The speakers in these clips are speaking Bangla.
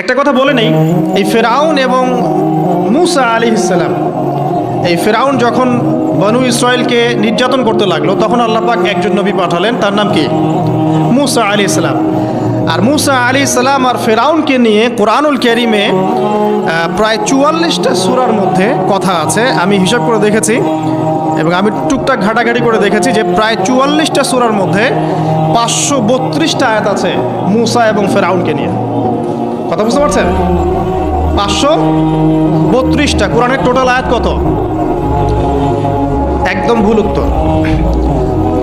একটা কথা বলে নেই, এই ফেরাউন এবং মুসা আলাইহিস সালাম, এই ফেরাউন যখন বনু ইসরায়েলকে নির্যাতন করতে লাগলো তখন আল্লাহ পাক একজন নবী পাঠালেন, তার নাম কি? মুসা আলাইহিস সালাম। আর মুসা আলাইহিস সালাম আর ফেরাউনকে নিয়ে কোরআনুল কারীমে প্রায় ৪৪টা সূরার মধ্যে কথা আছে। আমি হিসাব করে দেখেছি এবং আমি টুকটাক ঘাটাঘাটি করে দেখেছি যে প্রায় ৪৪টা সূরার মধ্যে ৫৩২টা আয়াত আছে মুসা এবং ফেরাউনকে নিয়ে। কথা বুঝতে পারছেন? ৫৩২টা। কোরআনের টোটাল আয়াত কত? একদম ভুল উত্তর,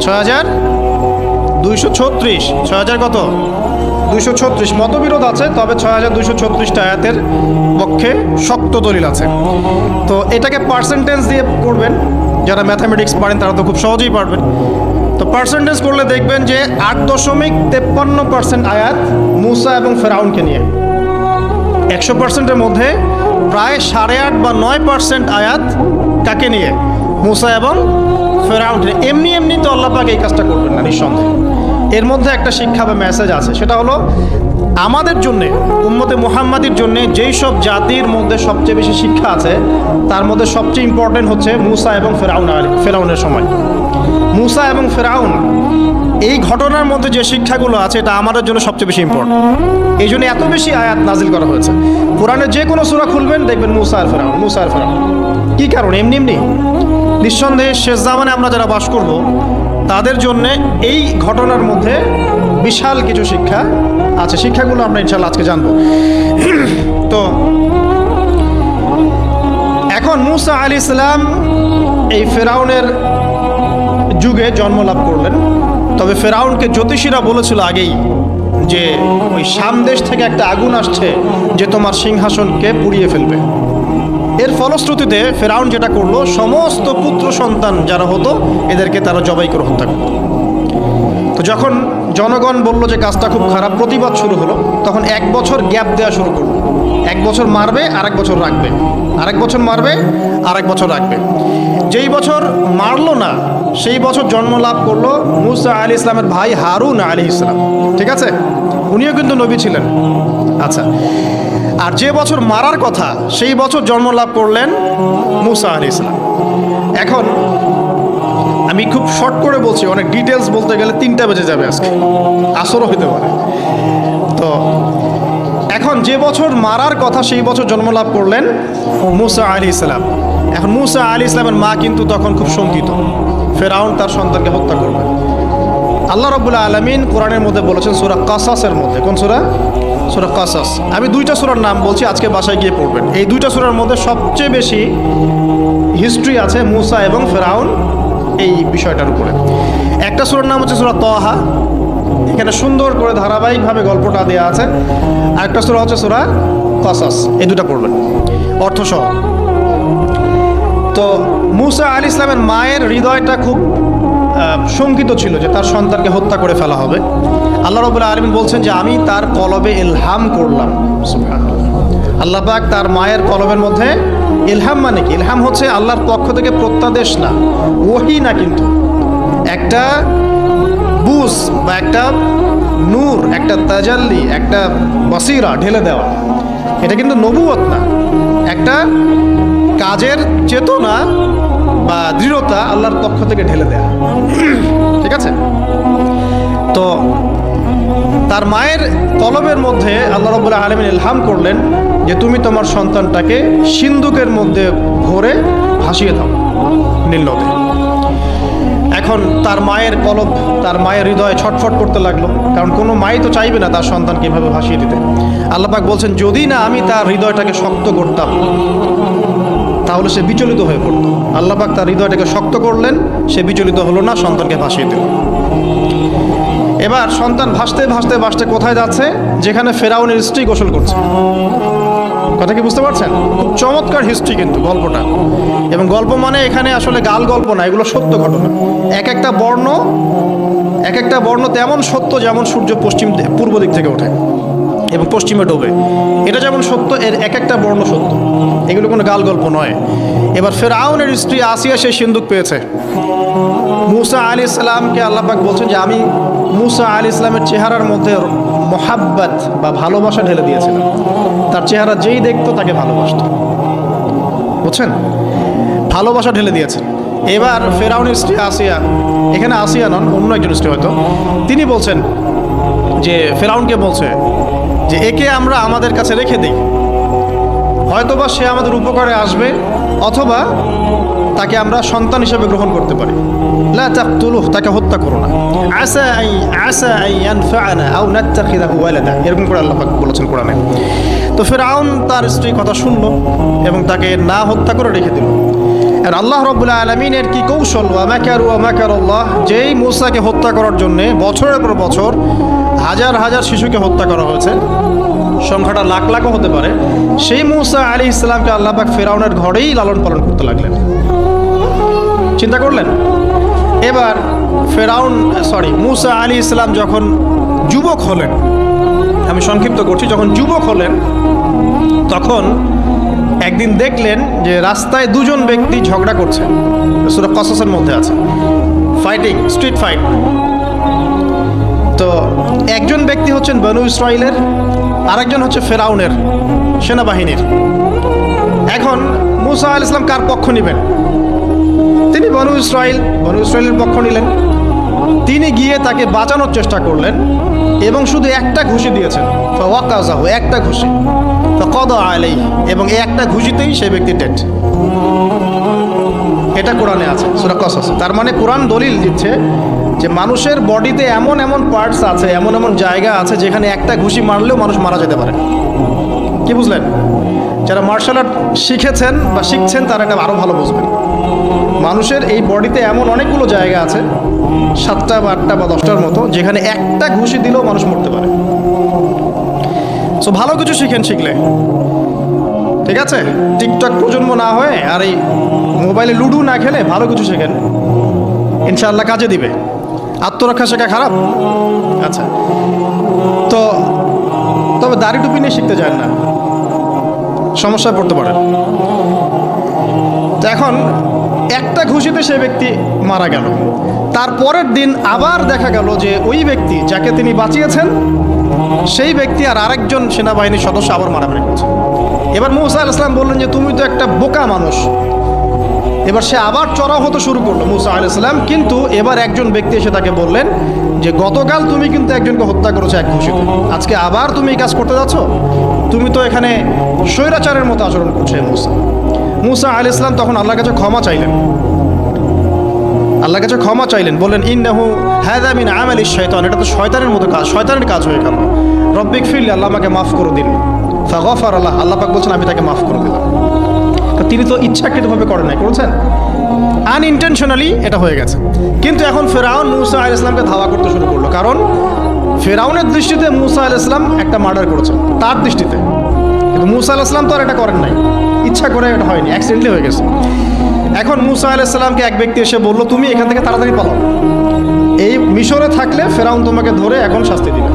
৬,২৩৬। ৬,০০০ কত? ২৩৬। মতবিরোধ আছে, তবে ৬,২৩৬টা আয়াতের পক্ষে শক্ত দলিল আছে। তো এটাকে পার্সেন্টেজ দিয়ে করবেন, যারা ম্যাথামেটিক্স পারেন তারা তো খুব সহজেই পারবেন। তো পার্সেন্টেজ করলে দেখবেন যে ৮.৫৩% আয়াত মুসা এবং ফেরাউনকে নিয়ে। ১০০%-এর মধ্যে প্রায় ৮.৫ বা ৯% আয়াত কাকে নিয়ে? মুসা এবং ফেরাউনকে। এমনি এমনি তো আল্লাহ পাক এই কাজটা করবেন না, নিঃসন্দেহে। এর মধ্যে একটা শিক্ষা বা মেসেজ আছে, সেটা হলো আমাদের জন্যে, উম্মতে মুহাম্মাদির জন্যে যেই সব জাতির মধ্যে সবচেয়ে বেশি শিক্ষা আছে তার মধ্যে সবচেয়ে ইম্পর্টেন্ট হচ্ছে মুসা এবং ফেরাউনের সময়। মুসা এবং ফেরাউন এই ঘটনার মধ্যে যে শিক্ষাগুলো আছে এটা আমাদের জন্য সবচেয়ে বেশি ইম্পর্টেন্ট। এই জন্য এত বেশি আয়াত নাজিল করা হয়েছে। কোরআনে যে কোনো সূরা খুলবেন দেখবেন মুসা আর ফেরাউন, মুসা আর ফেরাউন। কী কারণ? এমনি এমনি নিঃসন্দেহে শেষ জামানে আমরা যারা বাস করব তাদের জন্যে এই ঘটনার মধ্যে বিশাল কিছু শিক্ষা আছে। শিক্ষাগুলো আমরা ইনশাল্লাহ আজকে জানবো। তো এখন মুসা আলাইহিস সালাম এই ফেরাউনের যুগে জন্ম লাভ করলেন। তবে ফেরাউনকে জ্যোতিষীরা বলেছিল আগেই যে ওই শাম দেশ থেকে একটা আগুন আসছে যে তোমার সিংহাসনকে পুড়িয়ে ফেলবে। এর ফলশ্রুতিতে ফেরাউন যেটা করলো, সমস্ত পুত্র সন্তান যারা হতো এদেরকে তারা জবাই করে হত্যা করত। তো যখন জনগণ বলল যে কাজটা খুব খারাপ, প্রতিবাদ শুরু হলো, তখন ১ বছর গ্যাপ দেওয়া শুরু করলো। ১ বছর মারবে, আরেক বছর রাখবে, আরেক বছর মারবে, আরেক বছর রাখবে। যেই বছর মারলো না সেই বছর জন্ম লাভ করলো মুসা আলাইহিস সালামের ভাই হারুন আলাইহিস সালাম। ঠিক আছে, উনিও কিন্তু নবী ছিলেন। আচ্ছা, আর যে বছর মারার কথা সেই বছর জন্ম লাভ করলেন মুসা আলাইহিস সালাম। এখন আমি খুব শর্ট করে বলছি, অনেক ডিটেলস বলতে গেলে ৩টা বেজে যাবে, আজকে আসরও হতে পারে। তো এখন যে বছর মারার কথা সেই বছর জন্ম লাভ করলেন মুসা আলাইহিস সালাম। এখন মুসা আলাইহিস সালামের মা কিন্তু তখন খুব শঙ্কিত, ফেরাউন তার সন্তানকে হত্যা করবে। আল্লাহ রাব্বুল আলামিন কোরআনের মধ্যে বলেছেন সূরা কাসাসের মধ্যে। কোন সূরা? সূরা কাসাস। আমি 2টা সূরার নাম বলছি, আজকে বাসায় গিয়ে পড়বেন। এই 2টা সূরার মধ্যে সবচেয়ে বেশি হিস্ট্রি আছে মুসা এবং ফেরাউন এই বিষয়টার উপরে। একটা সূরার নাম হচ্ছে সূরা তাহা, এখানে সুন্দর করে ধারাবাহিকভাবে গল্পটা দেওয়া আছে। আরেকটা সূরা হচ্ছে সূরা কাসাস। এই 2টা পড়বেন অর্থসহ। তো মুসা আলাইহিস সালামের মায়ের হৃদয়টা খুব শঙ্কিত ছিল যে তার সন্তানকে হত্যা করে ফেলা হবে। আল্লাহ রাব্বুল আলামিন বলছেন যে আমি তার কলবে ইলহাম করলাম। সুবহানাল্লাহ। আল্লাহ পাক তার মায়ের কলবের মধ্যে ইলহাম, মানে কি? ইলহাম হচ্ছে আল্লাহর পক্ষ থেকে প্রত্যাদেশ না, ওহী না, কিন্তু একটা বুঝ বা একটা নূর, একটা তাজাল্লি, একটা বসিরা ঢেলে দেওয়া। এটা কিন্তু নবুয়ত না, একটা কাজের চেতনা বা দৃঢ়তা আল্লাহর পক্ষ থেকে ঢেলে দেয়া। ঠিক আছে? তো তার মায়ের কলবের মধ্যে আল্লাহ রাব্বুল আলামিন ইলহাম করলেন যে তুমি তোমার সন্তানটাকে সিন্ধুকের মধ্যে ভরে ভাসিয়ে দাও নীল নদে। এখন তার মায়ের কলব, তার মায়ের হৃদয় ছটফট করতে লাগলো, কারণ কোনো মাই তো চাইবে না তার সন্তানকে এভাবে ভাসিয়ে দিতে। আল্লাহ পাক বলছেন যদি না আমি তার হৃদয়টাকে শক্ত করতাম তাহলে সে বিচলিত হয়ে পড়তো। আল্লাহ পাক তার হৃদয়টাকে শক্ত করলেন, সে বিচলিত হলো না, সন্তানকে ভাসিয়ে দিল। এবার সন্তান ভাসতে ভাসতে ভাসতে কোথায় যাচ্ছে? যেখানে ফেরাউনের স্ত্রী গোসল করছে। কথা কি বুঝতে পারছেন? খুব চমৎকার হিস্ট্রি কিন্তু গল্পটা। এবং গল্প মানে এখানে আসলে গাল গল্প না, এগুলো সত্য ঘটনা। এক একটা বর্ণ তেমন সত্য যেমন সূর্য পূর্ব দিক থেকে ওঠে এবং পশ্চিমে ডোবে, এটা যেমন সত্য, এর এক একটা বর্ণ সত্য। এগুলো কোনো গাল গল্প নয়। এবার ফেরাউনের স্ত্রী আসিয়া সেই সিন্দুক পেয়েছে। মুসা আলাইহিস সালামকে আল্লাহ পাক বলছেন যে আমি মুসা আলাইহিস সালামের চেহারার মধ্যে মোহাব্বত বা ভালোবাসা ঢেলে দিয়েছিলেন। তার চেহারা যেই দেখতো তাকে ভালোবাসত, বুঝছেন, ভালোবাসা ঢেলে দিয়েছেন। এবার ফেরাউনের স্ত্রী আসিয়া, এখানে আসিয়া নন, অন্য একজন স্ত্রী হয়তো, তিনি বলছেন যে ফেরাউনকে বলছে যে একে আমরা আমাদের কাছে রেখে দিই, হয়তোবা সে আমাদের উপকারে আসবে, অথবা তাকে আমরা সন্তান হিসেবে গ্রহণ করতে পারি। লা তাকতুলুহু, তাকে হত্যা করো না। আসা আন ইয়ানফা'না আও নাত্তাখিযাহু ওয়ালাদা, এরকম করে আল্লাহ পাক বলেছেন কোরআনে। তো ফিরআউন তার স্ত্রী কথা শুনলো এবং তাকে না হত্যা করে রেখে দিল। আর আল্লাহ রাব্বুল আলামিনের কি কৌশল, ওয়া মাকারু ওয়া মাকারাল্লাহ, যেই মূসাকে হত্যা করার জন্য বছরের পর বছর হাজার হাজার শিশুকে হত্যা করা হয়েছে, সংখ্যাটা লাখ লাখও হতে পারে, সেই মূসা আলাইহিস সালামকে আল্লাহ পাক ফিরআউনের ঘরেই লালন পালন করতে লাগলেন। চিন্তা করলেন। এবার মূসা আলাইহিস সালাম যখন যুবক হলেন, আমি সংক্ষিপ্ত করছি, যখন যুবক হলেন তখন একদিন দেখলেন যে রাস্তায় দুজন ব্যক্তি ঝগড়া করছে, সূরা কসসের মধ্যে আছে, ফাইটিং, স্ট্রিট ফাইট। তো একজন ব্যক্তি হচ্ছেন বনু ইসরাইলের, আরেকজন হচ্ছে ফেরাউনের সেনাবাহিনীর। এখন মূসা আলাইহিস সালাম কার পক্ষ নেবেন? তিনি বনু ইসরাইলের পক্ষ নিলেন। তিনি গিয়ে তাকে বাঁচানোর চেষ্টা করলেন এবং শুধু একটা ঘুষি দিয়েছেন, ফাওয়াকাযাহু, একটা ঘুষি, ফাকাদা আলাইহি, এবং এই একটা ঘুষিতেই সেই ব্যক্তি ডেড। এটা কোরআনে আছে সূরা কসস। তার মানে কোরআন দলিল দিচ্ছে যে মানুষের বডিতে এমন এমন পার্টস আছে, এমন এমন জায়গা আছে যেখানে একটা ঘুষি মারলেও মানুষ মারা যেতে পারে। কি বুঝলেন? যারা মার্শাল আর্ট শিখেছেন বা শিখছেন তারা এটা আরও ভালো বুঝবেন। মানুষের এই বডিতে এমন অনেকগুলো জায়গা আছে, 7টা বা 8টা বা 10টার মতো, যেখানে একটা ঘুষি দিলেও মানুষ মরতে পারে। সো ভালো কিছু শিখলে, ঠিক আছে, টিকটক প্রজন্ম না হয়ে আর এই মোবাইলে লুডো না খেলে ভালো কিছু শেখেন, ইনশাআল্লাহ কাজে দিবে। আত্মরক্ষা শেখা খারাপ? আচ্ছা, তো তবে দাড়ি টুপি নিয়ে শিখতে চান না, সমস্যায় পড়তে পারেন। তো এখন একটা ঘুষিতে সে ব্যক্তি মারা গেল। তারপরের দিন আবার দেখা গেল যে ওই ব্যক্তি যাকে তিনি বাঁচিয়েছেন সেই ব্যক্তি আর আরেকজন সেনাবাহিনীর সদস্য আবার মারামারি করছে। এবার মূসা আলাইহিস সালাম বললেন যে তুমি তো একটা বোকা মানুষ। এবার সে আবার চড়াও হতে শুরু করলো মূসা আলাইহিস সালাম, কিন্তু এবার একজন ব্যক্তি এসে তাকে বললেন যে গতকাল তুমি কিন্তু একজনকে হত্যা করেছো এক ঘুষিতে, আজকে আবার তুমি এই কাজ করতে যাচ্ছ, তুমি তো এখানে স্বৈরাচারের মতো আচরণ করছো। মূসা আলাইহিস সালাম তখন আল্লাহর কাছে ক্ষমা চাইলেন, বললেন ইন্নাহু হাযা মিন আমালিশ শাইতান, এটা তো শয়তানের মতো কাজ, শয়তানের কাজ হয়ে গেল। রব্বিক ফিরলি, আল্লাহ আমাকে মাফ করে দিন। ফাগফারা লাহ, আল্লাহ পাক বলছেন আমি তাকে মাফ করে দিলাম। তিনি তো ইচ্ছাকৃতভাবে করেন নাই, করেছেন আনইনটেনশনালি, এটা হয়ে গেছে। কিন্তু এখন ফেরাউন মূসা আলাইহিস সালামকে ধাওয়া করতে শুরু করলো, কারণ ফেরাউনের দৃষ্টিতে মূসা আলাইহিস সালাম একটা মার্ডার করেছেন তার দৃষ্টিতে, কিন্তু মূসা আলাইহিস সালাম তো আর এটা করেন নাই, ইচ্ছা করে এটা হয়নি, অ্যাক্সিডেন্টলি হয়ে গেছে। এখন মূসা আলাইহিস সালামকে এক ব্যক্তি এসে বলল তুমি এখান থেকে তাড়াতাড়ি পালাও, এই মিশরে থাকলে ফেরাউন তোমাকে ধরে এখন শাস্তি দিবে।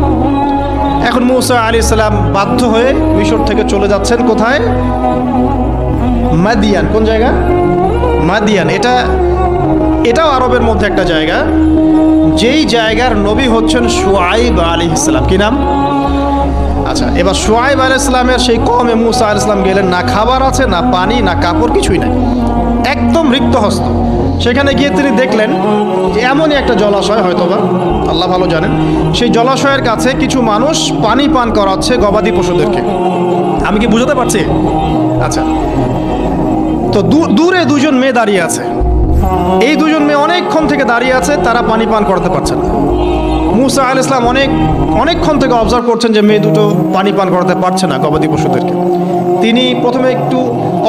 এখন মূসা আলাইহিস সালাম বাধ্য হয়ে মিশর থেকে চলে যাচ্ছেন কোথায়? মাদিয়ান। কোন জায়গা? মাদিয়ান। এটাও আরবের মধ্যে একটা জায়গা, যেই জায়গার নবী হচ্ছেন শুআইব আলাইহিস সালাম। কি নাম? আচ্ছা, এবার শুআইব আলাইহিস সালামের সেই কওমে মূসা আলাইহিস সালাম গেলেন, না খাবার আছে, না পানি, না কাপড়, কিছুই নাই, একদম রিক্ত হস্ত। সেখানে গিয়ে তিনি দেখলেন যে এমনই একটা জলাশয়, হয়তোবা আল্লাহ ভালো জানেন, সেই জলাশয়ের কাছে কিছু মানুষ পানি পান করাচ্ছে গবাদি পশুদেরকে। আমি কি বুঝতে পারছি? আচ্ছা, তো দূরে দুজন মেয়ে দাঁড়িয়ে আছে, এই দুজন মেয়ে অনেকক্ষণ থেকে দাঁড়িয়ে আছে, তারা পানি পান করাতে পারছে না। মূসা আলাইহিস সালাম অনেকক্ষণ থেকে অবজার্ভ করছেন যে মেয়ে দুটো পানি পান করাতে পারছে না গবাদি পশুদেরকে। তিনি প্রথমে একটু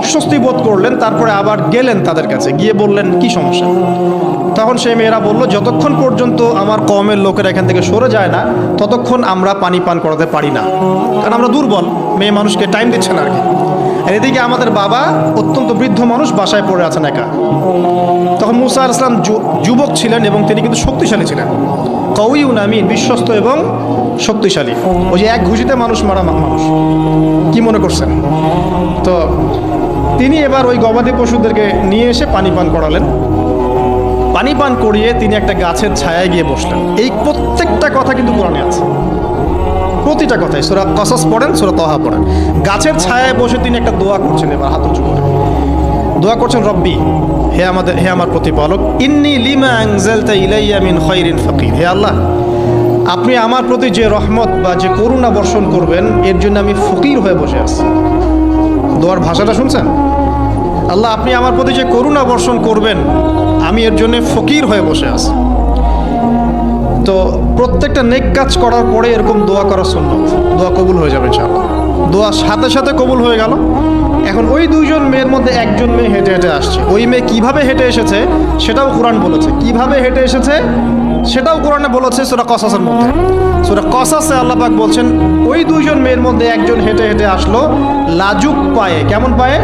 অস্বস্তি বোধ করলেন, তারপরে আবার গেলেন তাদের কাছে, গিয়ে বললেন কি সমস্যা। তখন সেই মেয়েরা বলল যতক্ষণ পর্যন্ত আমার কওমের লোকেরা এখান থেকে সরে যায় না ততক্ষণ আমরা পানি পান করাতে পারি না, কারণ আমরা দুর্বল, মেয়ে মানুষকে টাইম দিচ্ছে না আর কি। আর এদিকে আমাদের বাবা অত্যন্ত বৃদ্ধ মানুষ, বাসায় পড়ে আছেন একা। তখন মূসা আলাইহিস সালাম যুবক ছিলেন এবং তিনি কিন্তু শক্তিশালী ছিলেন, কওয়িউন আমিন, বিশ্বস্ত এবং শক্তিশালী। ওই যে এক ঘুষিতে মানুষ মারা মানুষ, কি মনে করছেন? তো তিনি এবার ওই গবাদি পশুদেরকে নিয়ে এসে পানি পান করালেন। পানি পান করিয়ে তিনি একটা গাছের ছায়ায় গিয়ে বসলেন। এই প্রত্যেকটা কথা কিন্তু কোরআনে আছে, প্রতিটা কথাই, সূরা কসস পড়েন, সূরা তাহা পড়েন। গাছের ছায়ায় বসে তিনি একটা দোয়া করছেন, এবার হাত উঁচু করে দোয়া করছেন, রব্বি, হে আমার প্রতিপালক, ইন্নী লিমা আনজালতা ইলাইয়া মিন খায়রিন ফাকির। হে আল্লাহ, আপনি আমার প্রতি যে রহমত বা যে করুণা বর্ষণ করবেন, এর জন্য আমি ফকির হয়ে বসে আছি। দোয়ার ভাষাটা শুনছেন? আল্লাহ, আপনি আমার প্রতি যে করুণা বর্ষণ করবেন, আমি এর জন্য ফকির হয়ে বসে আছি। তো প্রত্যেকটা নেক কাজ করার পরে এরকম দোয়া করা সুন্নত, দোয়া কবুল হয়ে যাবে ইনশাআল্লাহ। দোয়া সাথে সাথে কবুল হয়ে গেল। এখন ওই দুইজন মেয়ের মধ্যে একজন মেয়ে হেঁটে হেঁটে আসছে। ওই মেয়ে কিভাবে হেঁটে এসেছে সেটাও কোরআন বলেছে। কিভাবে হেঁটে এসেছে সেটাও কোরআনে বলেছে সূরা কসাসের মধ্যে। সূরা কসাসে আল্লাহ পাক বলছেন, ওই দুইজন মেয়ের মধ্যে একজন হেঁটে হেঁটে আসলো লাজুক পায়ে। কেমন পায়ে?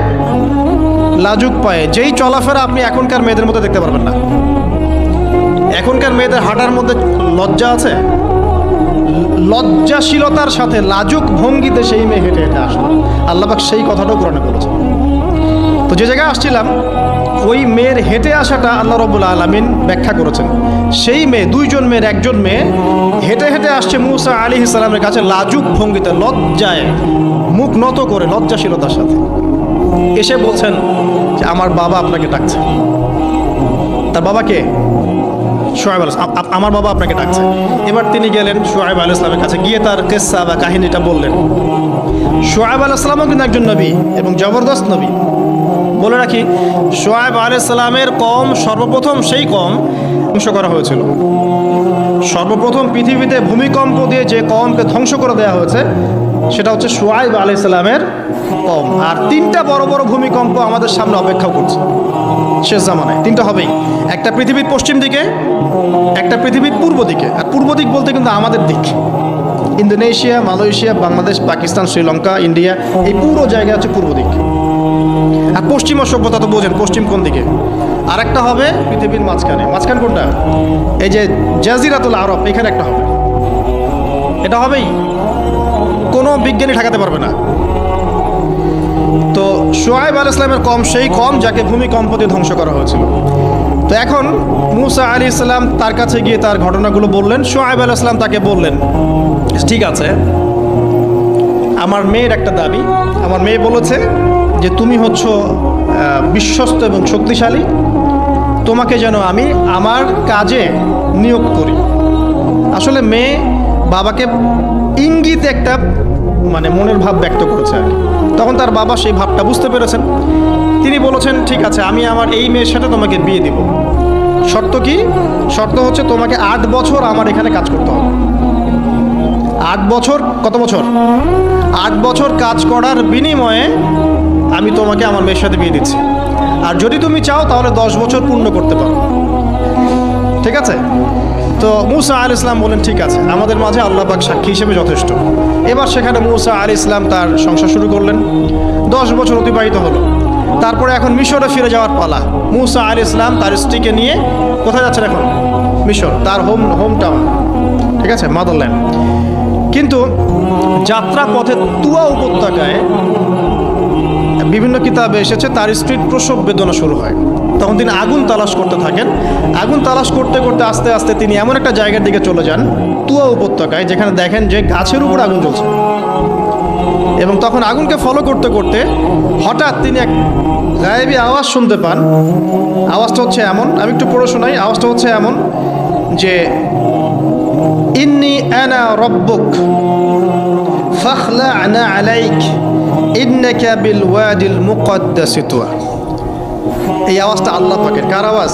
লাজুক পায়ে। যেই চলাফেরা আপনি এখনকার মেয়েদের মধ্যে দেখতে পারবেন না। এখনকার মেয়েদের হাঁটার মধ্যে লজ্জা আছে, লজ্জাশীলতার সাথে লাজুক ভঙ্গিতে সেই মেয়ে হেঁটে হেঁটে আসলো। আল্লাহ পাক সেই কথাটাও কোরআনে বলেছে। তো যে জায়গায় আসছিলাম, ওই মেয়ের হেঁটে আসাটা আল্লাহ রাব্বুল আলামিন ব্যাখ্যা করেছেন। সেই মেয়ে, দুইজন মেয়ের একজন মেয়ে হেঁটে হেঁটে আসছে মূসা আলাইহিস সালামের কাছে লাজুক ভঙ্গিতে, লজ্জায় মুখ নত করে, লজ্জাশীলতার সাথে এসে বলছেন যে আমার বাবা আপনাকে ডাকছে। তার বাবাকে? শুআয়ব আলাইহিস সালাম, আমার বাবা আপনাকে ডাকছে। এবার তিনি গেলেন শুআয়ব আলাইহিস সালামের কাছে, গিয়ে তার কিসসা বা কাহিনীটা বললেন। শুআয়ব আলাইহিস সালামও কিন্তু একজন নবী এবং জবরদস্ত নবী। বলে রাখি, শুআয়ব আলাইহিস সালামের কওম সর্বপ্রথম সেই কওম ধ্বংস করা হয়েছিল। সর্বপ্রথম পৃথিবীতে ভূমিকম্প দিয়ে যে কওমকে ধ্বংস করে দেওয়া হয়েছে সেটা হচ্ছে শুআয়ব আলাইহিস সালামের কওম। আর তিনটা বড় বড় ভূমিকম্প আমাদের সামনে অপেক্ষা করছে শেষ জামানায়। তিনটা হবেই। একটা পৃথিবীর পশ্চিম দিকে, একটা পৃথিবীর পূর্ব দিকে। আর পূর্ব দিক বলতে কিন্তু আমাদের দিক, Indonesia, Malaysia, Bangladesh, Pakistan, Sri Lanka, India, এই পুরো জায়গা হচ্ছে পূর্ব দিক। আর পশ্চিমা সভ্যতা তো বোঝেন, পশ্চিম কোন দিকে। আর একটা হবে পৃথিবীর মাঝখানে। মাঝখান কোনটা? এই যে জাজিরাতুল আরব, এখানে একটা হবে। এটা হবেই, কোনো বিজ্ঞানী ঠেকাতে পারবে না। তো শুআয়ব আলাইহিস সালামের কওম সেই কওম যাকে ভূমিকম্প দিয়ে ধ্বংস করা হয়েছিল। তো এখন মূসা আলাইহিস সালাম তার কাছে গিয়ে তার ঘটনাগুলো বললেন। শুআয়ব আলাইহিস সালাম তাকে বললেন, ঠিক আছে, আমার মেয়ের একটা দাবি। আমার মেয়ে বলেছে যে তুমি হচ্ছ বিশ্বস্ত এবং শক্তিশালী, তোমাকে যেন আমি আমার কাজে নিয়োগ করি। আসলে মেয়ে বাবাকে ইঙ্গিত একটা মানে মনের ভাব ব্যক্ত করেছে আর কি। তখন তার বাবা সেই ভাবটা বুঝতে পেরেছেন। তিনি বলেছেন, ঠিক আছে, আমি আমার এই মেয়ের সাথে তোমাকে বিয়ে দিব। শর্ত কি? শর্ত হচ্ছে তোমাকে 8 বছর আমার এখানে কাজ করতে হবে। 8 বছর? কত বছর? 8 বছর কাজ করার বিনিময়ে আমি তোমাকে আমার মেয়ের সাথে বিয়ে দিচ্ছি। আর যদি তুমি চাও তাহলে 10 বছর পূর্ণ করতে পারো। ঠিক আছে? তো মূসা আলাইহিস সালাম বলেন, ঠিক আছে, আমাদের মাঝে আল্লাহ পাক সাক্ষী হিসেবে যথেষ্ট। এবার সেখানে মূসা আলাইহিস সালাম তার সংসার শুরু করলেন। 10 বছর অতিবাহিত হলো। তারপরে এখন মিশরে ফিরে যাওয়ার পালা। মূসা আলাইহিস সালাম তার স্ত্রীকে নিয়ে কোথায় যাচ্ছেন এখন? মিশর, তার হোম টাউন। ঠিক আছে, মাদারল্যান্ড। কিন্তু যাত্রা পথে তুয়া উপত্যকায় বিভিন্ন কিতাবে এসেছে তার স্ত্রীর প্রসব বেদনা শুরু হয়। তখন তিনি আগুন তালাশ করতে থাকেন। আগুন তালাশ করতে করতে আস্তে আস্তে তিনি এমন একটা জায়গার দিকে চলে যান, তুয়া উপত্যকায়, যেখানে দেখেন যে গাছের উপর আগুন জ্বলছে। এবং তখন আগুনকে ফলো করতে করতে হঠাৎ তিনি এক গায়েবী আওয়াজ শুনতে পান। আওয়াজটা হচ্ছে এমন, আমি একটু পড়ে শোনাই। আওয়াজটা হচ্ছে এমন যে, ইন্নী আনা রব্বুক ফাখলা'না আলাইক ইন্নাকা বিল ওয়াদিল মুকদ্দাসি তুয়া। এই আওয়াজটা আল্লাহ পাকের। কার আওয়াজ?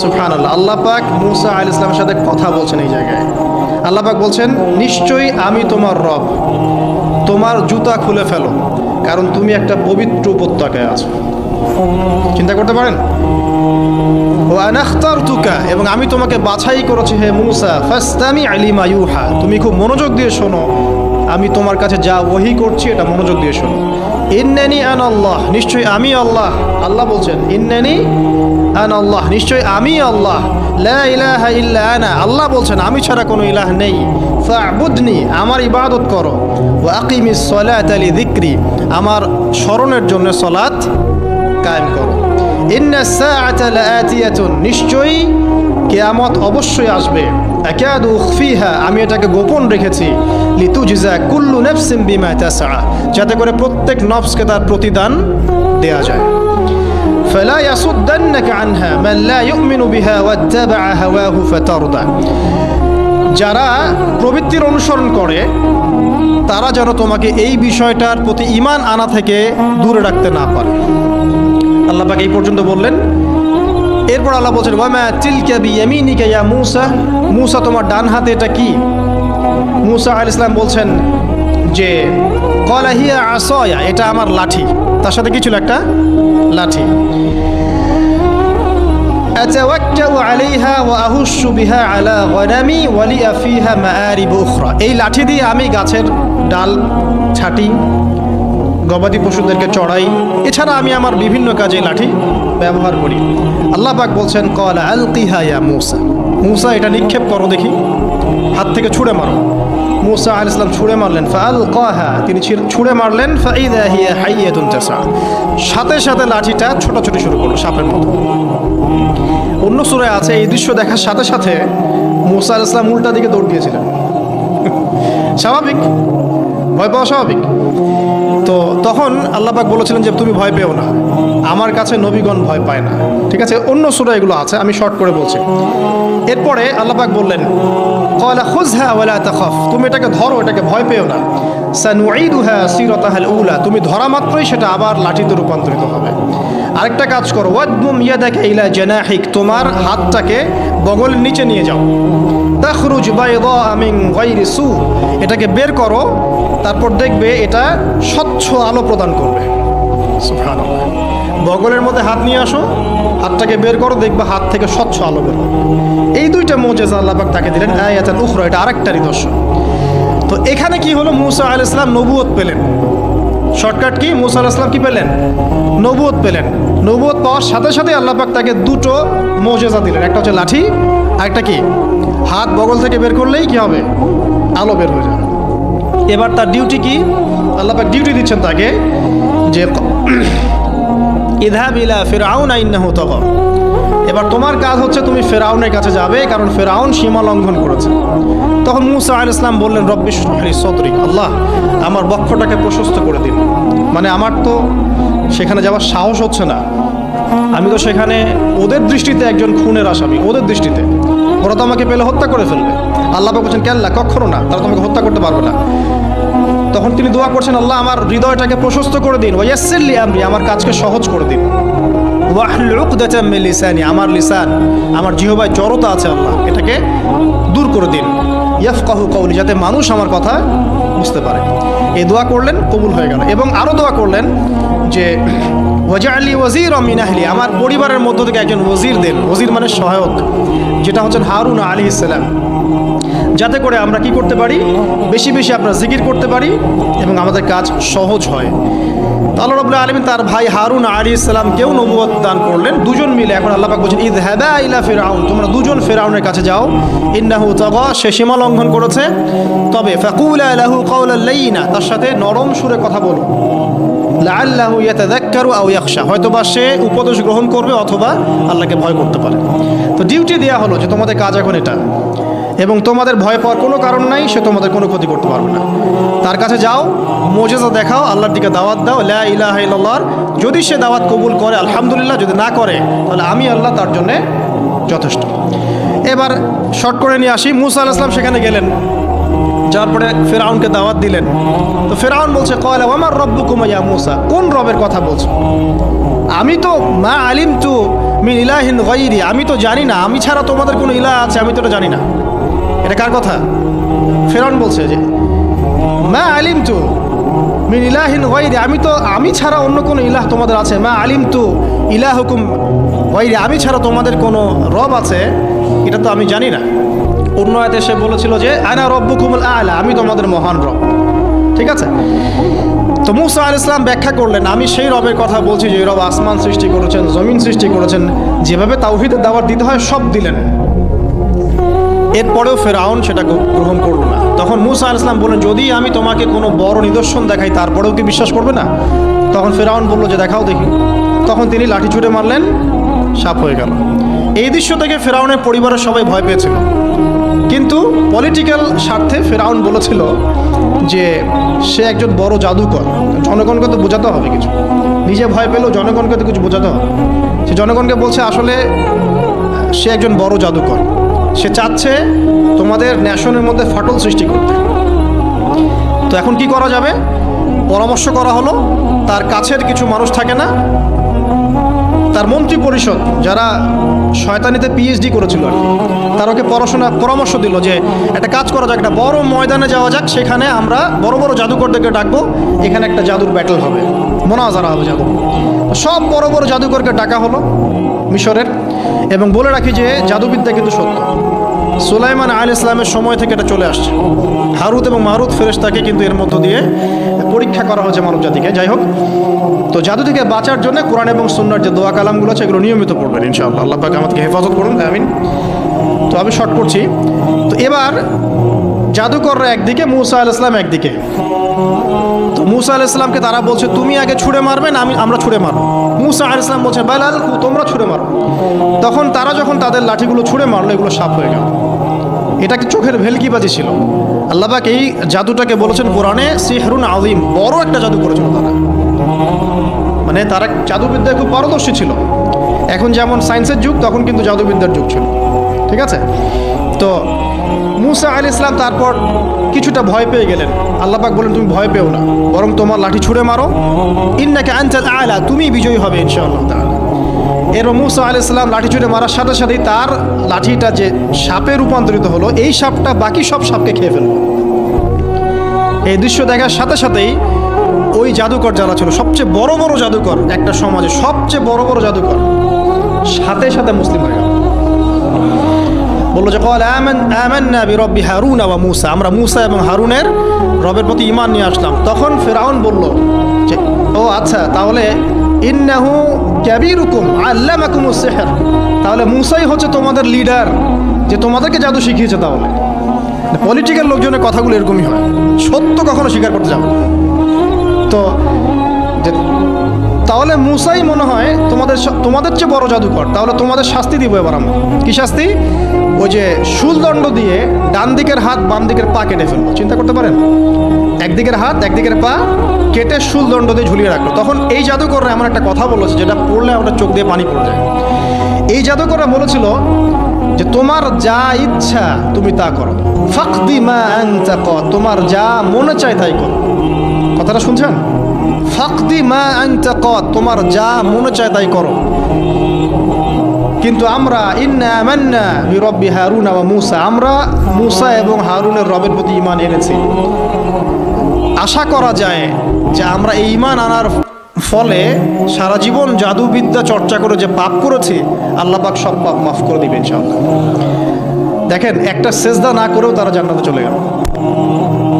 সুবহানাল্লাহ। আল্লাহ পাক মূসা আলাইহিস সালামের সাথে কথা বলছেন এই জায়গায়। আল্লাহ পাক বলছেন, নিশ্চয়ই আমি তোমার রব, তোমার জুতা খুলে ফেলো, কারণ তুমি একটা পবিত্র উপত্যকায় আছো। চিন্তা করতে পারেন? ওয়া আনা ইখতারতুকা, এবং আমি তোমাকে বাছাই করেছি হে মূসা, ফাসতামি লিমা ইউহা, তুমি খুব মনোযোগ দিয়ে শোনো, আমি তোমার কাছে যা ওহী করছি এটা মনোযোগ দিয়ে শোনো। ইন্নানি আনা আল্লাহ, নিশ্চয়ই আমি আল্লাহ। আল্লাহ বলছেন, ইন্নানি আনা আল্লাহ, নিশ্চয়ই আমি আল্লাহ। লা ইলাহা ইল্লা আনা, আল্লাহ বলছেন আমি ছাড়া কোনো ইলাহ নেই। ফা'বুদনি, আমার ইবাদত করো। ওয়া আকিমিস সালাতা লিযিকরি, আমার স্মরণের জন্য সালাত কায়েম করো। ইন্নাস সাআতা লাআতিয়াতুন, নিশ্চয়ই কিয়ামত অবশ্যই আসবে। আকাদু উখফিহা, আমি এটাকে গোপন রেখেছি, লিতুজজা কুল্লু নাফসিন বিমা তাসআ, যাতে করে প্রত্যেক নফসকে তার প্রতিদান দেয়া যায়। ফালা ইয়াসুদ্দান্নাকা আনহা মান লা ইউমিনু বিহা ওয়াত্তাবা হাওয়াহু ফাতারদা, যারা প্রবৃত্তির অনুসরণ করে তারা যেন তোমাকে এই বিষয়টার প্রতি ঈমান আনা থেকে দূরে রাখতে না পারে। আল্লাহ পাক এই পর্যন্ত বললেন। এরপর আল্লাহ বলছেন ওয়ামা তিলকা বিয়ামিনিকা ইয়া মূসা, মূসা তোমার ডান হাতে এটা কি? মূসা আলাইহিস সালাম বলছেন যে ক্বালা হিয়া আসায়া, এটা আমার লাঠি। তার সাথে কি ছিল? একটা লাঠি। আতাওয়াক্কাউ আলাইহা ওয়া আহুশু বিহা আলা গনামি ওয়া লিয়া ফিহা মাআরিব উখরা, এই লাঠি দিয়ে আমি গাছের ডাল ছাঁটি, গবাদি পশুদেরকে চড়াই, এছাড়া আমি আমার বিভিন্ন কাজে লাঠি ব্যবহার করি। আল্লাহ পাক বলছেন ক্বালা আলকিহা ইয়া মূসা, মূসা এটা নিক্ষেপ করো দেখি, হাত থেকে ছুঁড়ে মারো। মূসা আলাইহিস সালাম ছুঁড়ে মারলেন, ফাআলকাহা, তিনি ছুঁড়ে মারলেন, ফাইদা হিয়া হাইয়াতুন তাসা, সাথে সাথে লাঠিটা ছোটাছুটি শুরু করলো সাপের মতো। অন্য সূরায় আছে এই দৃশ্য দেখার সাথে সাথে মূসা আলাইহিস সালাম উল্টা দিকে দৌড় দিয়েছিলেন। স্বাভাবিক, ভয় পাওয়া স্বাভাবিক। তো তখন আল্লাহ পাক বলেছিলেন যে তুমি ভয় পেও না, আমার কাছে নবীগণ ভয় পায় না। ঠিক আছে, অন্য সূরা এগুলো আছে, আমি শর্ট করে বলছি। এরপরে আল্লাহ পাক বললেন ক্বালা খুযহা ওয়া লা তাখাফ, তুমি এটাকে ধরো, এটাকে ভয় পেও না। সানুঈদুহা সিরাতাহাল উলা, তুমি ধরা মাত্রই সেটা আবার লাঠিতে রূপান্তরিত হবে। আরেকটা কাজ করো, ওয়াদমুম ইয়াদাকা ইলা জানাহিক, তোমার হাতটাকে বগলের নিচে নিয়ে যাও। তাখরুজ বাইদা মিন গায়রি সু, এটাকে বের করো, তারপর দেখবে এটা স্বচ্ছ আলো প্রদান করবে। সুবহানাল্লাহ, বগলের মধ্যে হাত নিয়ে আসো, হাতটাকে বের করো, দেখবে হাত থেকে স্বচ্ছ আলো বের হবে। এই দুইটা মুজিজা আল্লাহ পাক তাকে দিলেন, আয়াতুল উখরা, এটা আরেকটা নিদর্শন। তো এখানে কি হলো? মূসা আলাইহিস সালাম নবুয়ত পেলেন। Shortcut key? মূসা আলাইহিস সালাম কি পেলেন? নবুয়ত পেলেন। নবুয়ত পাওয়ার সাথে সাথে আল্লাহ পাক তাকে দুটো মুজিজা দিলেন, একটা হচ্ছে লাঠি, আরেকটা কি? হাত বগল থেকে বের করলেই কি হবে? আলো বের হয়ে যাবে। এবার তার ডিউটি কি? আল্লাহ পাক ডিউটি দিচ্ছেন তাকে যে ইযহাব ইলা ফিরআউনা ইন্নাহু তাগা, এবার তোমার কাজ হচ্ছে তুমি ফেরাউনের কাছে যাবে, কারণ ফেরাউন সীমা লঙ্ঘন করেছে। তখন মূসা আলাইহিস সালাম বললেন রব্বি ইশরাহ লি সাদরি, আল্লাহ আমার বক্ষটাকে প্রশস্ত করে দিন। মানে আমার তো সেখানে যাওয়ার সাহস হচ্ছে না, আমি তো সেখানে ওদের দৃষ্টিতে একজন খুনের আসামি, ওদের দৃষ্টিতে ওরা তো আমাকে পেলে হত্যা করে ফেলবে। আল্লাহ পাক বলছেন কেল্লা, কখনো না, তারা তোমাকে হত্যা করতে পারবে না। তখন তিনি দোয়া করছেন আল্লাহ আমার হৃদয়টাকে প্রশস্ত করে দিন, ওয়া ইয়াসসির লি আমরি, আমার কাজকে সহজ করে দিন, ওয়াহলুল উকদাতাম মিন লিসানি, আমার লিসান, আমার জিহ্বায় জড়তা আছে আল্লাহ, এটাকে দূর করে দিন, ইয়াফকাহু কওলি, যাতে মানুষ আমার কথা বুঝতে পারে। এই দোয়া করলেন, কবুল হয়ে গেল। এবং আরও দোয়া করলেন যে ওয়াজআলি ওয়াজিরাম মিন আহলি, আমার পরিবারের মধ্য থেকে একজন ওয়াজির দেন। ওয়াজির মানে সহায়ক, যেটা হচ্ছেন হারুন আলাইহিস সালাম, যাতে করে আমরা কি করতে পারি? বেশি বেশি আমরা জিকির করতে পারি এবং আমাদের কাজ সহজ হয়। আল্লাহ রাব্বুল আলামিন তার ভাই হারুন আলাইহিস সালামকেও নবুয়ত দান করলেন, দুজন মিলে। এখন আল্লাহ পাক বলছেন ইযহাবা ইলা ফিরআউন, তোমরা দুজন ফিরআউনের কাছে যাও, ইন্নাহু তাগা, সে সীমা লঙ্ঘন করেছে, তবে ফাকুলা লাহু কাওলাল লাইয়িনা, তার সাথে নরম সুরে কথা বলো, লাআল্লাহু ইয়াতাযাক্কারু আও ইয়াখশা, হয়তোবা সে উপদেশ গ্রহণ করবে অথবা আল্লাহকে ভয় করতে পারে। তো ডিউটি দেওয়া হলো যে তোমাদের কাজ এখন এটা, এবং তোমাদের ভয় পাওয়ার কোনো কারণ নাই, সে তোমাদের কোনো ক্ষতি করতে পারবে না। তার কাছে যাও, মুজিজা দেখাও, আল্লাহর দিকে দাওয়াত দাও, লা ইলাহা ইল্লাল্লাহ। যদি সে দাওয়াত কবুল করে আলহামদুলিল্লাহ, যদি না করে তাহলে আমি আল্লাহ তার জন্যে যথেষ্ট। এবার শর্ট করে নিয়ে আসি, মূসা আলাইহিস সালাম সেখানে গেলেন, যাওয়ার পরে ফেরাউনকে দাওয়াত দিলেন। তো ফেরাউন বলছে ক্বালা ওয়া মার রাব্বুকুম ইয়া মূসা, কোন রবের কথা বলছো? আমি তো মা আলিমতু মিন ইলাহিন গায়রি, আমি তো জানি না, আমি ছাড়া তোমাদের কোনো ইলাহ আছে আমি তো এটা জানি না। এটা কার কথা? ফেরাউন বলছে যে মা আলিমতু মিন ইলাহিন গায়রি, আমি ছাড়া অন্য কোনো ইলাহ তোমাদের আছে? মা আলিমতু ইলাহুকুম গায়রি, আমি ছাড়া তোমাদের কোনো রব আছে এটা তো আমি জানি না। অন্য আয়াতে সে বলেছিল যে আনা রব্বুকুমুল আ'লা, আমি তোমাদের মহান রব। ঠিক আছে, তো মূসা আলাইহিস সালাম ব্যাখ্যা করলেন আমি সেই রবের কথা বলছি যে রব আসমান সৃষ্টি করেছেন, জমিন সৃষ্টি করেছেন, যেভাবে তাওহীদের দাওয়াত দিতে হয় সব দিলেন। এরপরেও ফেরাউন সেটা গ্রহণ করলো না। তখন মূসা আলাইহিস সালাম বললেন যদি আমি তোমাকে কোনো বড় নিদর্শন দেখাই তারপরেও কি বিশ্বাস করবে না? তখন ফেরাউন বলল যে দেখাও দেখি। তখন তিনি লাঠি ছুঁড়ে মারলেন, সাপ হয়ে গেল। এই দৃশ্য থেকে ফেরাউনের পরিবারের সবাই ভয় পেয়েছিল। কিন্তু পলিটিক্যাল স্বার্থে ফেরাউন বলেছিল যে সে একজন বড় জাদুকর, জনগণকে তো বোঝাতে হবে কিছু, নিজে ভয় পেলেও জনগণকে তো কিছু বোঝাতে হবে। সে জনগণকে বলছে আসলে সে একজন বড় জাদুকর, সে চাচ্ছে তোমাদের ন্যাশনের মধ্যে ফাটল সৃষ্টি করতে। তো এখন কি করা যাবে? পরামর্শ করা হলো, তার কাছের কিছু মানুষ থাকে না, তার মন্ত্রী পরিষদ যারা শয়তানিতে পিএইচডি করেছিল আর কি, তার ওকে পরামর্শ দিল যে একটা কাজ করা যাক, একটা বড় ময়দানে যাওয়া যাক, সেখানে আমরা বড় বড় জাদুকরদেরকে ডাকবো, এখানে একটা জাদুর ব্যাটল হবে, মোনাজারা হবে জাদু। সব বড় বড় জাদুকরকে ডাকা হলো মিশরের। এবং বলে রাখি যে জাদুবিদ্যা কিন্তু সত্য, সুলাইমান আলাইহিস সালামের সময় থেকে এটা চলে আসছে। হারুত এবং মারুত ফেরেশতাকে কিন্তু এর মধ্য দিয়ে পরীক্ষা করা হয়েছে মানব জাতিকে। যাই হোক, তো জাদু থেকে বাঁচার জন্য কোরআন এবং সুন্নাহর যে দোয়া কালামগুলো আছে এগুলো নিয়মিত পড়বেন ইনশাআল্লাহ। আল্লাহ পাক আমাদেরকে হেফাজত করুন, আমিন। তো আমি শর্ট করছি। তো এবার জাদুকররা একদিকে, মূসা আলাইহিস সালাম একদিকে। তো মূসা আলাইহিস সালামকে তারা বলছে তুমি আগে ছুঁড়ে মারবে না আমরা ছুঁড়ে মারব। মূসা আলাইহিস সালাম বলছে বেলাল তোমরা ছুঁড়ে মারো। তখন তারা যখন তাদের লাঠিগুলো ছুঁড়ে মারলো, এগুলো সাপ হয়ে গেল। এটা কি চোখের ভেলকিবাজি ছিল? আল্লাহ পাক এই জাদুটাকে বলেছেন কোরআনে সিহরুন আযীম, বড় একটা জাদু করেছিল তারা। মানে তারা জাদুবিদ্যায় খুব পারদর্শী ছিল। এখন যেমন সায়েন্সের যুগ, তখন কিন্তু জাদুবিদ্যার যুগ ছিল, ঠিক আছে? তো মূসা আলাইহিস সালাম তারপর কিছুটা ভয় পেয়ে গেলেন। আল্লাহ পাক বলেন তুমি ভয় পেও না, বরং তোমার লাঠি ছুঁড়ে মারো, ইন্নাকা আনতাল আ'লা, তুমি বিজয়ী হবে ইনশাআল্লাহ তাআলা। এরপর মূসা আলাইহিস সালাম লাঠি ছুঁড়ে মারার সাথে সাথেই তার লাঠিটা যে সাপে রূপান্তরিত হলো, এই সাপটা বাকি সব সাপকে খেয়ে ফেললো। এই দৃশ্য দেখার সাথে সাথেই ওই জাদুকর যারা ছিল, সবচেয়ে বড় বড় জাদুকর একটা সমাজে, সবচেয়ে বড় বড় জাদুকর, সাথে সাথে মুসলিম হয়ে গেল। বললো যে আমান্না বিরব্বি হারুন ওয়া মূসা, আমরা মূসা এবং হারুনের রবের প্রতি ঈমান নিয়ে আসলাম। তখন ফিরআউন বলল যে ও আচ্ছা, তাহলে ইন্নাহু কাবীরুকুম আল্লামাকুমুস সিহর, তাহলে মূসাই হচ্ছে তোমাদের লিডার, যে তোমাদেরকে জাদু শিখিয়েছে। তাহলে পলিটিক্যাল লোকজনের কথাগুলো এরকমই হয়, সত্য কখনো স্বীকার করতে যাবে। তো তাহলে মূসাই মনে হয় তোমাদের চেয়ে বড় জাদুকর, তাহলে তোমাদের শাস্তি দিব এবার আমরা। কি শাস্তি? ওই যে শুলদণ্ড দিয়ে ডান দিকের হাত বাম দিকের পা কেটে ফেলবো। চিন্তা করতে পারেন, একদিকের হাত একদিকের পা কেটে শুলদণ্ড দিয়ে ঝুলিয়ে রাখলো। তখন এই জাদুকররা এমন একটা কথা বলেছে যেটা পড়লে আমরা চোখ দিয়ে পানি পড়ে যায়। এই জাদুকররা বলেছিল যে তোমার যা ইচ্ছা তুমি তা করো, ফাকদি মা আনতা ক, তোমার যা মনে চায় তাই করো। কথাটা শুনছেন? ফাকদি মা আনতা ক, তোমার যা মনে চায় তাই করো। কিন্তু আমরা ইন্না আমান্না বিরব্বি হারুন ওয়া মূসা, আমরা মূসা এবং হারুনের রবের প্রতি ঈমান এনেছি। আশা করা যায় যে আমরা এই ঈমান আনার ফলে সারা জীবন জাদুবিদ্যা চর্চা করে যে পাপ করেছি, আল্লাহ পাক সব পাপ মাফ করে দিবেন ইনশাআল্লাহ। দেখেন, একটা সেজদা না করেও তারা জান্নাতে চলে গেল।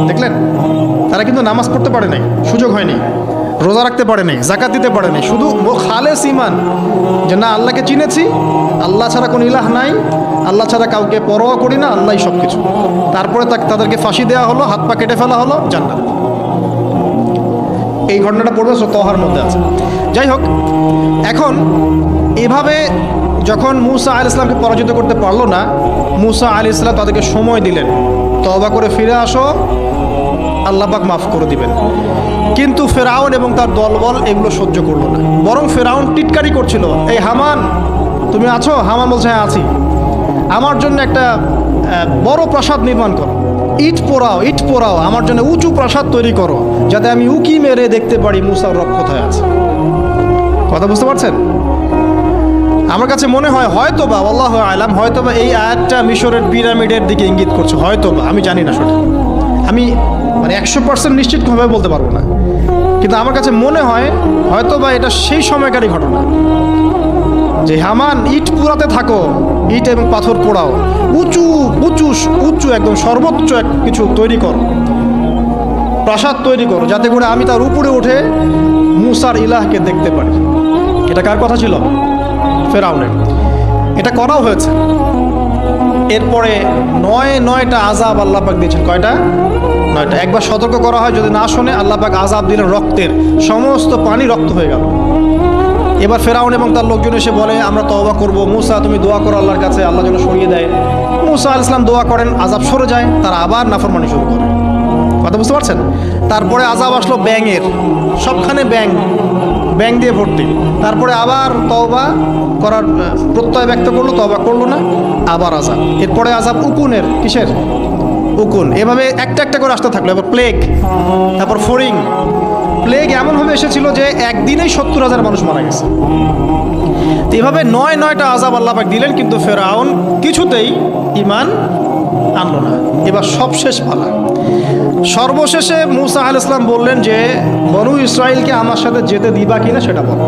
দেখলেন, তারা কিন্তু নামাজ পড়তে পারে নাই, সুযোগ হয়নি, রোজা রাখতে পারে নাই, জাকাত দিতে পারে নাই, শুধু খালেস ঈমান যে না আল্লাহকে চিনেছি, আল্লাহ ছাড়া কোনো ইলাহ নাই, আল্লাহ ছাড়া কাউকে পরোয়া করি না, আল্লাহই সব কিছু। তারপরে তাদেরকে ফাঁসি দেওয়া হলো, হাত পা কেটে ফেলা হলো, জান্নাত। এই ঘটনাটা পড়বে তহার মধ্যে আছে। যাই হোক, এখন এভাবে যখন মূসা আলাইহিস সালামকে পরাজিত করতে পারলো না, মূসা আলাইহিস সালাম তাদেরকে সময় দিলেন, তওবা করে ফিরে আসো, আল্লাহ পাক মাফ করে দিবেন। কিন্তু ফেরাউন এবং তার দলবল এগুলো সহ্য করলো না, বরং ফেরাউন টিটকারি করছিল, এই হামান তুমি আছো? হামান বলছে হ্যাঁ আছি, আমার জন্য একটা বড় প্রাসাদ নির্মাণ করো, ইট পোড়াও, আমার জন্য উঁচু প্রাসাদ তৈরি করো, যাতে আমি উকি মেরে দেখতে পারি মূসার রব কোথায় আছে। কথা বুঝতে পারছেন? আমার কাছে মনে হয় হয়তোবা, আল্লাহু আ'লাম, হয়তোবা এই আয়াতটা মিশরের পিরামিডের দিকে ইঙ্গিত করছে, হয়তোবা, আমি জানি না সঠিক, আমি মানে 100% নিশ্চিতভাবে বলতে পারবো না, কিন্তু আমার কাছে মনে হয় হয়তোবা এটা সেই সময়কারই ঘটনা যে হামান ইট পোড়াতে থাকো, ইট এবং পাথর পোড়াও, উঁচু উঁচু উঁচু একদম সর্বোচ্চ কিছু তৈরি করো, প্রাসাদ তৈরি করো, যাতে করে আমি তার উপরে উঠে মূসার ইলাহকে দেখতে পারি। এটা কার কথা ছিল? ফেরাউনের। এটা করাও হয়েছে। এরপরে 9টা আযাব আল্লাহ পাক দিয়েছেন। কয়টা? 9টা। একবার সতর্ক করা হয়, যদি না শোনে আল্লাহ পাক আযাব দিলেন রক্তের, সমস্ত পানি রক্ত হয়ে গেল। এবার ফেরাউন এবং তার লোকজন এসে বলে আমরা তওবা করব, মুসা তুমি দোয়া করো আল্লাহর কাছে, আল্লাহ যেন সরিয়ে দেয়। মুসা আলাইহিস সালাম দোয়া করেন, আযাব সরে যায়, তারা আবার নাফরমানি শুরু করে। কথা বুঝতে পারছেন? তারপরে আযাব আসলো ব্যাঙের, সবখানে ব্যাঙ দিয়ে ভর্তি। তারপরে আবার তওবা করার প্রত্যয় ব্যক্ত করলো, তওবা করলো না, আবার আযাব। এরপরে আযাব উকুনের, কিসের? উকুন। এভাবে একটা একটা করে আসতে থাকলো। এবার প্লেগ, তারপর ফড়িং। প্লেগ এমনভাবে এসেছিল যে একদিনেই 70,000 মানুষ মারা গেছে। তো এভাবে 9টা আযাব আল্লাহ পাক দিলেন, কিন্তু ফেরাউন কিছুতেই ঈমান আনলো না। এবার সবশেষ পালা। সর্বশেষে মুসা আলাইহিস সালাম বললেন যে বনু ইসরাইলকে আমার সাথে যেতে দিবা কিনা সেটা বলো।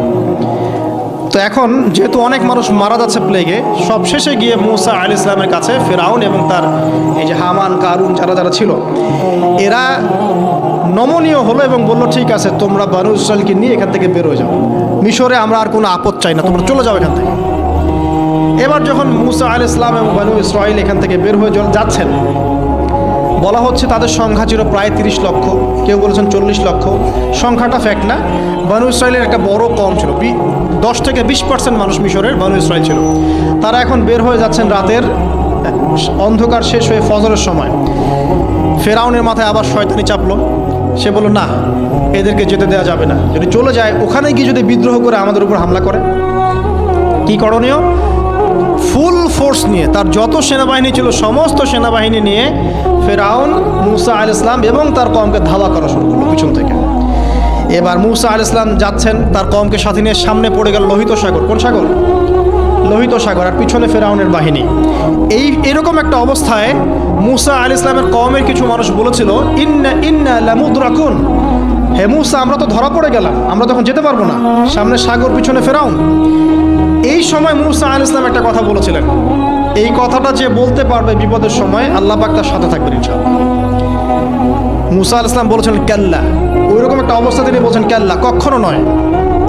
তো এখন যেহেতু অনেক মানুষ মারা যাচ্ছে প্লেগে, সবশেষে গিয়ে মুসা আলাইহিস সালামের কাছে ফেরাউন এবং তার এই যে হামান, কারুন, যারা ছিল, এরা নমনীয় হলো এবং বলল ঠিক আছে, তোমরা বনু ইসরাইলকে নিয়ে এখান থেকে বের হয়ে যাও, মিশরে আমরা আর কোনো আপদ চাই না, তোমরা চলে যাও এখান থেকে। এবার যখন মুসা আলাইহিস সালাম এবং বনু ইসরাইল এখান থেকে বের হয়ে যাচ্ছেন, বলা হচ্ছে তাদের সংখ্যা ছিল প্রায় 30 লক্ষ, কেউ বলেছেন 40 লক্ষ। সংখ্যাটা ফ্যাক্ট না। বনু ইসরাইলের একটা বড় কম ছিল, 10 থেকে 20% মানুষ মিশরের বনু ইসরাইল ছিল। তারা এখন বের হয়ে যাচ্ছেন রাতের অন্ধকার শেষ হয়ে ফজরের সময়। ফেরাউনের মাথায় আবার শয়তানি চাপলো। সে বলল না, এদেরকে যেতে দেওয়া যাবে না, যদি চলে যায় ওখানে গিয়ে যদি বিদ্রোহ করে আমাদের উপর হামলা করে, কি করণীয়? ফুল ফোর্স নিয়ে, তার যত সেনাবাহিনী ছিল সমস্ত সেনাবাহিনী নিয়ে ফেরাউন মুসা আলাইহিস সালাম এবং তার কওমকে ধাওয়া করা শুরু করলো পিছন থেকে। এবার মুসা আলাইহিস সালাম যাচ্ছেন, তার কওমকে সাথে নিয়ে সামনে পড়ে গেল লোহিত সাগর। কোন সাগর? লোহিত সাগর। আর পিছনে ফেরাউনের বাহিনী। এরকম একটা অবস্থায় মুসা আলাইহিস সালামের কওমের কিছু মানুষ বলেছিল ইন্না লামুদরাকুন, হে মুসা আমরা তো ধরা পড়ে গেলাম, আমরা তখন যেতে পারবো না, সামনে সাগর, পিছনে ফেরাউন। এই সময় মুসা আলাইহিস সালাম একটা কথা বলেছিলেন, এই কথাটা যে বলতে পারবে বিপদের সময় আল্লাহ পাক তার সাথে থাকবেন ইনশাআল্লাহ। মুসা আলাইহিস সালাম বলেছিলেন কাল্লা, ওইরকম একটা অবস্থা তিনি বলছেন কাল্লা, কখনো নয়।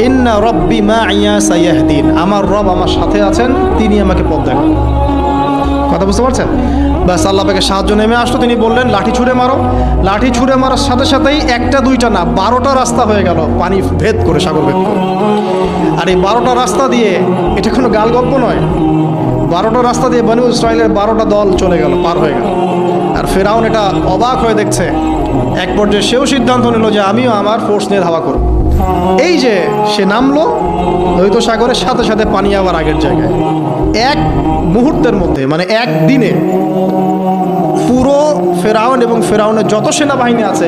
ইন্না রব্বি মাইয়া সাইয়াহদিন, আমার রব আমার সাথে আছেন, তিনি আমাকে পথ দেখান। কথা বুঝতে পারছেন? ব্যাস আল্লাহ পাকের সাহায্য নেমে আসলো। তিনি বললেন লাঠি ছুঁড়ে মারো। লাঠি ছুঁড়ে মারার সাথে সাথেই একটা দুইটা না 12টা রাস্তা হয়ে গেল, পানি ভেদ করে, সাগর ভেদ করে। আর এই 12টা রাস্তা দিয়ে, এটা কোনো গাল গল্প নয়, 12টা রাস্তা দিয়ে বনু ইসরাইলের 12টা দল চলে গেল, পার হয়ে গেল। আর ফেরাউন এটা অবাক হয়ে দেখছে। এক পর্যায়ে সেও সিদ্ধান্ত নিল যে আমিও আমার ফোর্স নিয়ে ধাওয়া করব। এই যে সে নামলো লোহিত সাগরের সাথে সাথে পানি আবার আগের জায়গায়। এক মুহূর্তের মধ্যে, মানে একদিনে পুরো ফেরাউন এবং ফেরাউনের যত সেনাবাহিনী আছে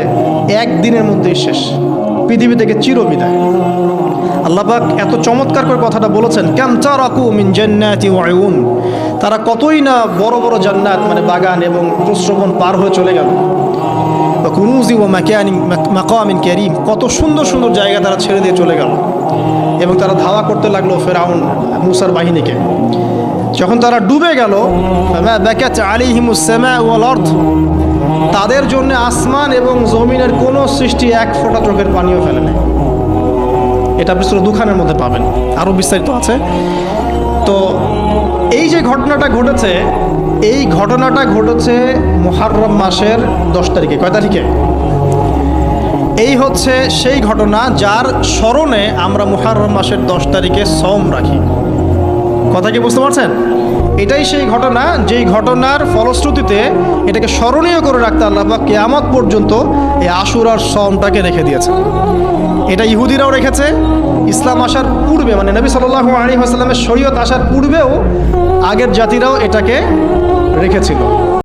একদিনের মধ্যেই শেষ, পৃথিবী থেকে চিরবিদায়। আল্লাহ পাক এত চমৎকার করে কথাটা বলেছেন, কাম তারাকু মিন জান্নাতি ওয়া উয়ুন, তারা কতই না বড় বড় জান্নাত মানে বাগান এবং প্রস্রবণ পার হয়ে চলে গেল। কুনুজি ওয়া মাকামিন কারীম, কত সুন্দর সুন্দর জায়গা তারা ছেড়ে দিয়ে চলে গেল। এবং তারা ধাওয়া করতে লাগলো ফেরাউন মুসার বাহিনীকে। যখন তারা ডুবে গেল, বাকাত আলাইহিমুস সামা ওয়াল আরদ, তাদের জন্য আসমান এবং জমিনের কোনো সৃষ্টি এক ফোঁটা চোখের পানিও ফেলে না। এটা আপনি সূরা দুখানের মধ্যে পাবেন, আরও বিস্তারিত আছে। তো এই যে ঘটনাটা ঘটেছে, এই ঘটনাটা ঘটেছে মুহররম মাসের 10 তারিখে। কয় তারিখে? এই হচ্ছে সেই ঘটনা যার স্মরণে আমরা মুহররম মাসের 10 তারিখে সওম রাখি। কথা কি বুঝতে পারছেন? এটাই সেই ঘটনা, যেই ঘটনার ফলশ্রুতিতে এটাকে স্মরণীয় করে রাখতে আল্লাহ পাক কিয়ামত পর্যন্ত এই আশুরার সওমটাকে রেখে দিয়েছে। এটা ইহুদিরাও রেখেছে, ইসলাম আসার পূর্বে, মানে নবী সাল্লাল্লাহু আলাইহি ওয়াসাল্লামের শরীয়ত আসার পূর্বেও আগের জাতিরাও এটাকে রেখেছিল।